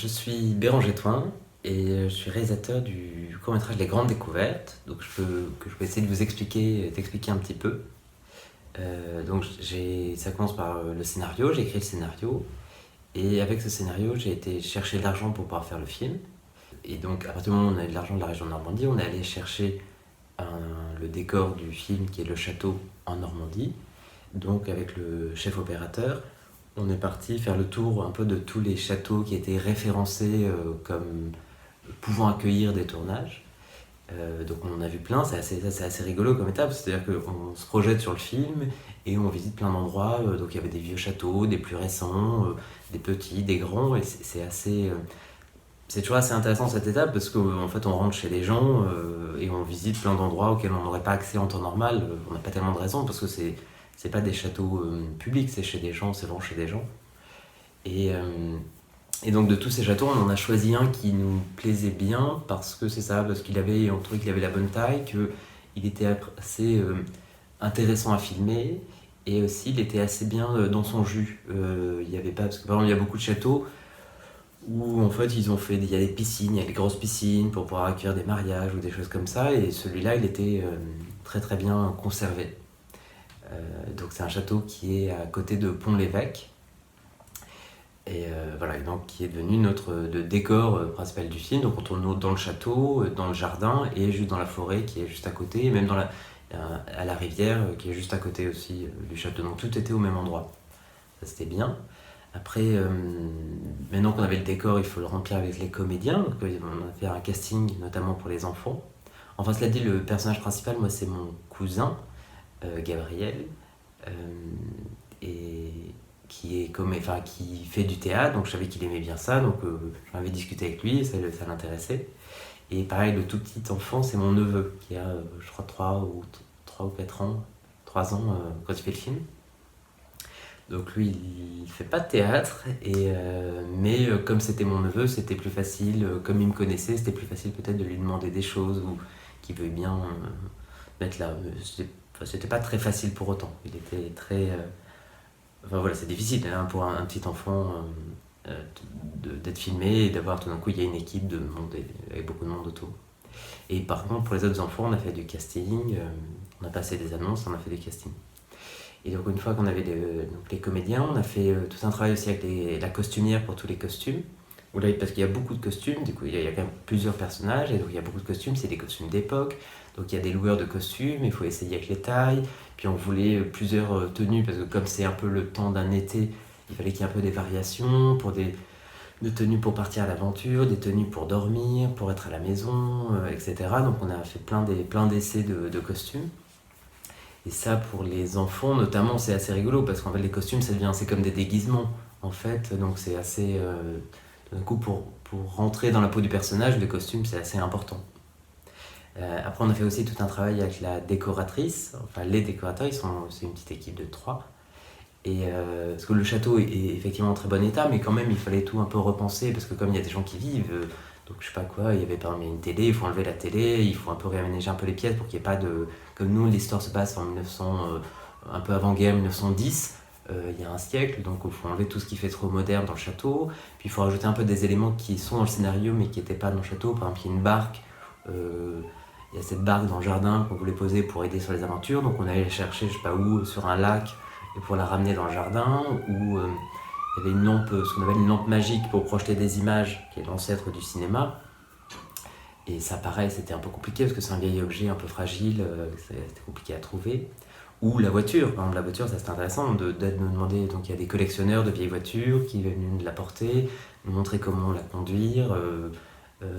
Je suis Béranger Toin et je suis réalisateur du court-métrage Les Grandes Découvertes. Donc je peux essayer de vous t'expliquer un petit peu. Ça commence par le scénario, j'ai écrit le scénario et avec ce scénario j'ai été chercher de l'argent pour pouvoir faire le film. Et donc à partir du moment où on a eu de l'argent de la région de Normandie, on est allé chercher le décor du film qui est le château en Normandie. Donc avec le chef opérateur, on est parti faire le tour un peu de tous les châteaux qui étaient référencés comme pouvant accueillir des tournages. Donc on en a vu plein, c'est assez rigolo comme étape, c'est-à-dire qu'on se projette sur le film et on visite plein d'endroits. Donc il y avait des vieux châteaux, des plus récents, des petits, des grands, et c'est toujours assez intéressant cette étape parce qu'en fait on rentre chez les gens et on visite plein d'endroits auxquels on n'aurait pas accès en temps normal. On n'a pas tellement de raisons parce que c'est pas des châteaux publics, c'est chez des gens, c'est vraiment chez des gens. Et, euh, et donc de tous ces châteaux, on en a choisi un qui nous plaisait bien parce que c'est ça, parce on trouvait qu'il avait la bonne taille, qu'il était assez intéressant à filmer et aussi il était assez bien dans son jus. Il y avait pas, parce que par exemple il y a beaucoup de châteaux où en fait il y a des piscines, il y a des grosses piscines pour pouvoir accueillir des mariages ou des choses comme ça, et celui-là il était très très bien conservé. Donc c'est un château qui est à côté de Pont-l'Évêque. Voilà, et donc qui est devenu notre décor principal du film. Donc on tourne dans le château, dans le jardin et juste dans la forêt qui est juste à côté, et même à la rivière qui est juste à côté aussi du château. Donc tout était au même endroit. Ça c'était bien. Après, maintenant qu'on avait le décor, il faut le remplir avec les comédiens. Donc, on a fait un casting notamment pour les enfants. Enfin, cela dit, le personnage principal, moi, c'est mon cousin, Gabriel, euh, et qui fait du théâtre, donc je savais qu'il aimait bien ça, donc j'en avais discuté avec lui, et ça l'intéressait. Et pareil, le tout petit enfant, c'est mon neveu, qui a, je crois, 3 ou 4 ans, 3 ans quand il fait le film. Donc lui, il fait pas de théâtre, mais comme c'était mon neveu, c'était plus facile, comme il me connaissait, c'était plus facile peut-être de lui demander des choses, ou qu'il veuille bien mettre là. C'était pas très facile pour autant, il était très... Enfin voilà, c'est difficile hein, pour un petit enfant d'être filmé et d'avoir tout d'un coup, il y a une équipe de monde avec beaucoup de monde autour. Et par contre, pour les autres enfants, on a fait du casting, on a passé des annonces, on a fait du casting. Et donc une fois qu'on avait donc les comédiens, on a fait tout un travail aussi avec la costumière pour tous les costumes. Là, parce qu'il y a beaucoup de costumes, du coup il y a quand même plusieurs personnages, et donc il y a beaucoup de costumes, c'est des costumes d'époque. Donc il y a des loueurs de costumes, il faut essayer avec les tailles. Puis on voulait plusieurs tenues, parce que comme c'est un peu le temps d'un été, il fallait qu'il y ait un peu des variations, des tenues pour partir à l'aventure, des tenues pour dormir, pour être à la maison, etc. Donc on a fait plein d'essais de costumes. Et ça, pour les enfants notamment, c'est assez rigolo parce qu'en fait, les costumes, c'est comme des déguisements en fait. Donc c'est assez. D'un coup, pour rentrer dans la peau du personnage, le costume, c'est assez important. Après, on a fait aussi tout un travail avec la décoratrice. Enfin, les décorateurs, c'est une petite équipe de 3. Parce que le château est effectivement en très bon état, mais quand même, il fallait tout un peu repenser parce que comme il y a des gens qui vivent. Donc je sais pas quoi, il y avait par exemple une télé, il faut enlever la télé, il faut un peu réaménager un peu les pièces pour qu'il n'y ait pas de... Comme nous, l'histoire se passe en 1900, un peu avant-guerre, 1910, il y a un siècle, donc il faut enlever tout ce qui fait trop moderne dans le château. Puis il faut rajouter un peu des éléments qui sont dans le scénario mais qui n'étaient pas dans le château. Par exemple, il y a une barque, il y a cette barque dans le jardin qu'on voulait poser pour aider sur les aventures, donc on allait la chercher je sais pas où, sur un lac, et pour la ramener dans le jardin, ou il y avait une lampe, ce qu'on appelle une lampe magique pour projeter des images, qui est l'ancêtre du cinéma. Et ça, pareil, c'était un peu compliqué parce que c'est un vieil objet un peu fragile, c'était compliqué à trouver. Ou la voiture, par exemple, la voiture, ça c'était intéressant de nous demander. Donc il y a des collectionneurs de vieilles voitures qui venaient nous la porter, nous montrer comment la conduire,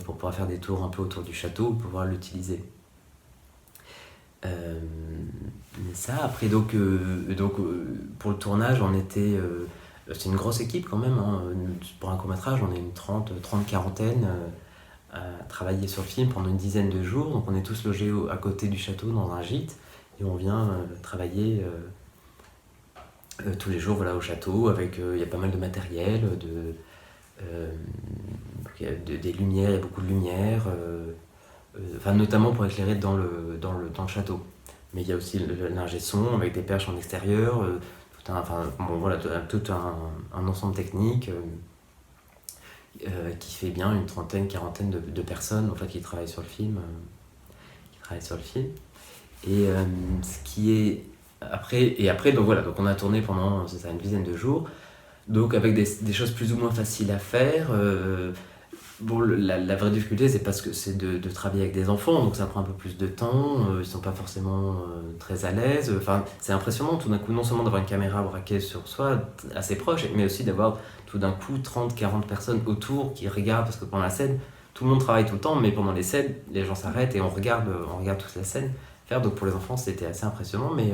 pour pouvoir faire des tours un peu autour du château, pour pouvoir l'utiliser. Ça, après, pour le tournage, c'est une grosse équipe quand même. Hein. Pour un court-métrage, on est une 30 quarantaine à travailler sur le film pendant une dizaine de jours. Donc on est tous logés à côté du château dans un gîte et on vient travailler tous les jours voilà, au château. Il y a pas mal de matériel, des lumières, il y a beaucoup de lumière. Notamment pour éclairer dans le château. Mais il y a aussi l'ingé son avec des perches en extérieur, tout un ensemble technique qui fait bien une trentaine, quarantaine de personnes en fait, qui travaillent sur le film. Et ce qui est après donc voilà, donc on a tourné pendant c'est ça, une dizaine de jours, donc avec des choses plus ou moins faciles à faire. Bon, la vraie difficulté, c'est parce que c'est de travailler avec des enfants, donc ça prend un peu plus de temps, ils sont pas forcément très à l'aise. Enfin, c'est impressionnant tout d'un coup, non seulement d'avoir une caméra braquée sur soi, assez proche, mais aussi d'avoir tout d'un coup 30, 40 personnes autour qui regardent, parce que pendant la scène, tout le monde travaille tout le temps, mais pendant les scènes, les gens s'arrêtent et on regarde toute la scène faire. Donc pour les enfants, c'était assez impressionnant, mais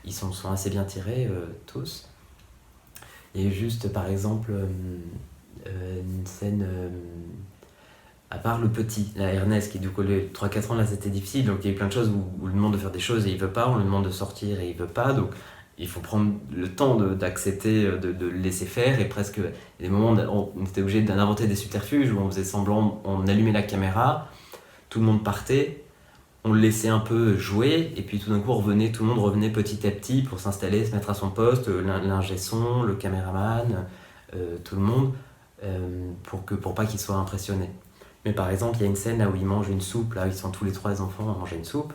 ils sont assez bien tirés tous. Il y a eu juste, par exemple, une scène, à part le petit, là, Ernest, qui du coup, les 3-4 ans, là, c'était difficile, donc il y a eu plein de choses où on lui demande de faire des choses et il veut pas, on lui demande de sortir et il veut pas, donc il faut prendre le temps d'accepter, de le laisser faire, et presque, il y a des moments où on était obligé d'inventer des subterfuges, où on faisait semblant, on allumait la caméra, tout le monde partait, on le laissait un peu jouer, et puis tout d'un coup, tout le monde revenait petit à petit pour s'installer, se mettre à son poste, l'ingé son, le caméraman, tout le monde, pour pas qu'il soit impressionné. Mais par exemple, il y a une scène là où ils mangent une soupe, là ils sont tous les 3 enfants à manger une soupe,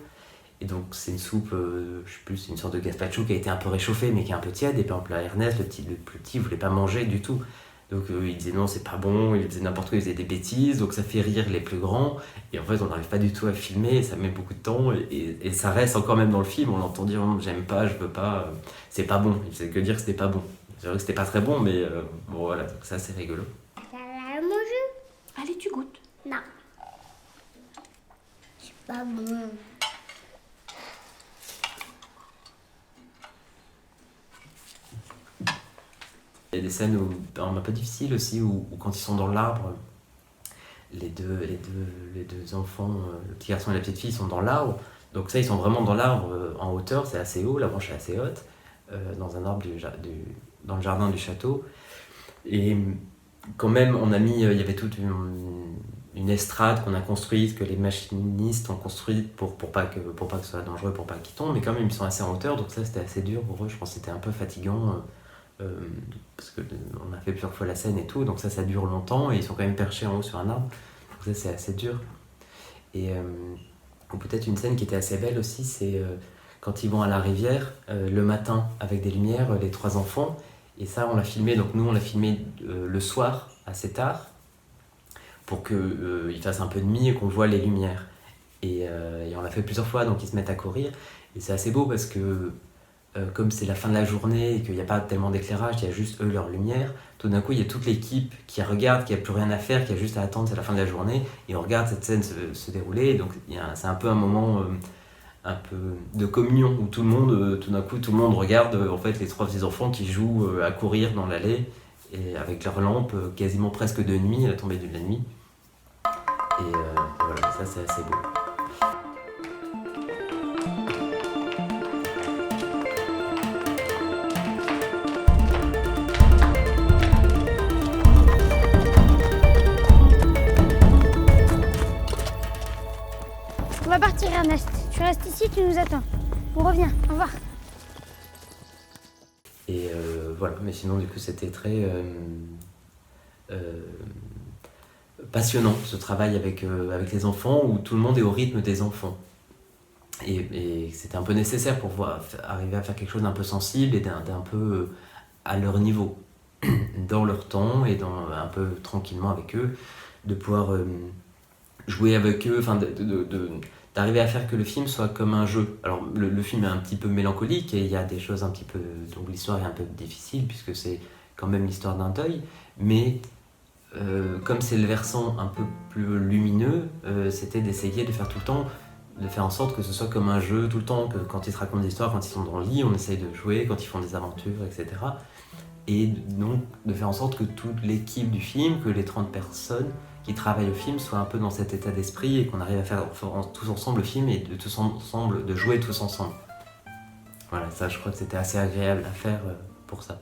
et donc c'est une soupe, je sais plus, c'est une sorte de gazpacho qui a été un peu réchauffée mais qui est un peu tiède, et par exemple là, Ernest, le plus petit, voulait pas manger du tout. Donc il disait non, c'est pas bon, il faisait n'importe quoi, il faisait des bêtises, donc ça fait rire les plus grands, et en fait on n'arrive pas du tout à filmer, ça met beaucoup de temps, et ça reste encore même dans le film, on l'entend dire oh, j'aime pas, je veux pas, c'est pas bon, il faisait que dire que c'était pas bon. C'est vrai que c'était pas très bon, mais bon voilà, donc ça c'est rigolo. Ça va manger? Allez, tu goûtes. Non. C'est pas bon. Il y a des scènes un peu difficiles aussi, où quand ils sont dans l'arbre, les deux enfants, le petit garçon et la petite fille, sont dans l'arbre. Donc ça, ils sont vraiment dans l'arbre, en hauteur, c'est assez haut, la branche est assez haute, dans un arbre dans le jardin du château. Et quand même, il y avait toute une estrade qu'on a construite, que les machinistes ont construite pour pas que ce soit dangereux, pour pas qu'ils tombent, mais quand même ils sont assez en hauteur, donc ça c'était assez dur pour eux, je pense que c'était un peu fatigant, parce qu'on a fait plusieurs fois la scène et tout, donc ça dure longtemps, et ils sont quand même perchés en haut sur un arbre, donc ça c'est assez dur. Et ou peut-être une scène qui était assez belle aussi, c'est quand ils vont à la rivière, le matin, avec des lumières, les 3 enfants, et ça on l'a filmé, donc nous on l'a filmé le soir, assez tard, pour qu'il fasse un peu de nuit et qu'on voit les lumières. Et on l'a fait plusieurs fois, donc ils se mettent à courir. Et c'est assez beau parce que, comme c'est la fin de la journée et qu'il n'y a pas tellement d'éclairage, il y a juste eux, leur lumière, tout d'un coup, il y a toute l'équipe qui regarde, qui n'a plus rien à faire, qui a juste à attendre, c'est la fin de la journée, et on regarde cette scène se dérouler. Et donc c'est un peu un moment un peu de communion, où tout le monde, tout d'un coup, tout le monde regarde en fait les 3 petits enfants qui jouent à courir dans l'allée, et avec leurs lampes, quasiment presque de nuit, à la tombée de la nuit. Et voilà, ça c'est assez beau. On va partir, Ernest. Tu restes ici, tu nous attends. On revient. Au revoir. Et voilà, mais sinon du coup c'était très passionnant, ce travail avec les enfants, où tout le monde est au rythme des enfants. Et c'était un peu nécessaire pour arriver à faire quelque chose d'un peu sensible et d'un peu à leur niveau, dans leur temps, et un peu tranquillement avec eux, de pouvoir jouer avec eux, enfin d'arriver à faire que le film soit comme un jeu. Alors le film est un petit peu mélancolique, et il y a des choses un petit peu, donc l'histoire est un peu difficile puisque c'est quand même l'histoire d'un deuil, mais comme c'est le versant un peu plus lumineux, c'était d'essayer de faire tout le temps, de faire en sorte que ce soit comme un jeu tout le temps, que quand ils se racontent des histoires, quand ils sont dans le lit, on essaye de jouer, quand ils font des aventures, etc. Et donc de faire en sorte que toute l'équipe du film, que les 30 personnes qui travaillent au film soient un peu dans cet état d'esprit, et qu'on arrive à faire tous ensemble le film, et de jouer tous ensemble. Voilà, ça je crois que c'était assez agréable à faire pour ça.